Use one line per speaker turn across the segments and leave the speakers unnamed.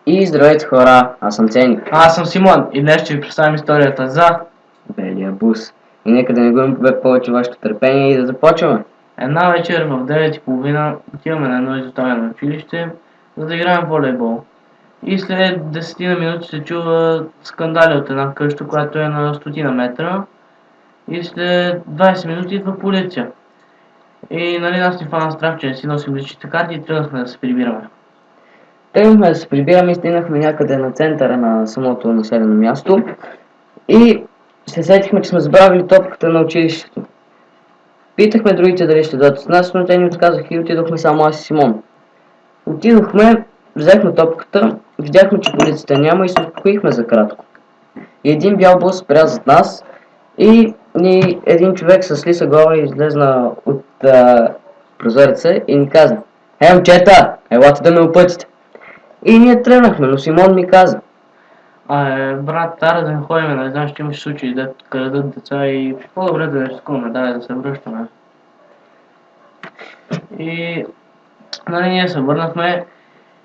И здравейте хора, аз съм Ценик.
Аз съм Симон и днес ще ви представим историята за
Белия бус. И нека да не губим повече вашето търпение и да започваме.
една вечер в 9:30 отиваме на едно изоставено училище, за да играем волейбол. И след 10 на минути се чува скандали от една къща, която е на 100 метра. И след 20 минути идва полиция. И нас ни фана страх, че не си носим личните карти и тръгнахме да се прибираме.
Тръгнахме да се прибираме и стигнахме някъде на центъра на самото населено място. И се сетихме, че сме забравили топката на училището. Питахме другите дали ще дойдат с нас, но те ни отказаха и отидохме само аз и Симон. Отидохме, взехме топката, видяхме, че полицията няма и се успокоихме за кратко. И един бял бус спря зад нас и един човек с лиса глава излезна от прозореца и ни каза: момчета, елате да ме опътите. И ние тръгнахме, но Симон ми каза:
Брат, тара да не ходим, не знам, ще имаш случаи да крадат деца и по-добре да не рискуваме, да се връщаме. И ние се върнахме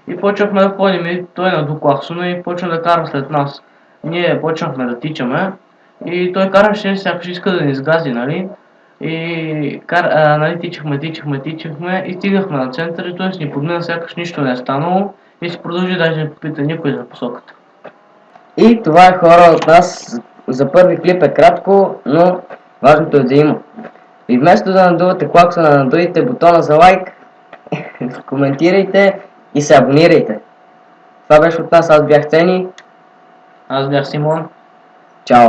и почнахме да ходим и той наду клаксона и почна да кара след нас. Ние почнахме да тичаме и той караше, сякаш иска да ни изгази, нали? И тичахме и стигнахме на център и той ни подмина, сякаш нищо не е станало и се продължи, даже не попита никой за посоката.
И това е, хора, от нас. За първи клип е кратко, но важното е да има. И вместо да надувате клаксона, надуйте бутона за лайк, коментирайте и се абонирайте. Това беше от нас, аз бях Цени.
Аз бях Симон.
Чао!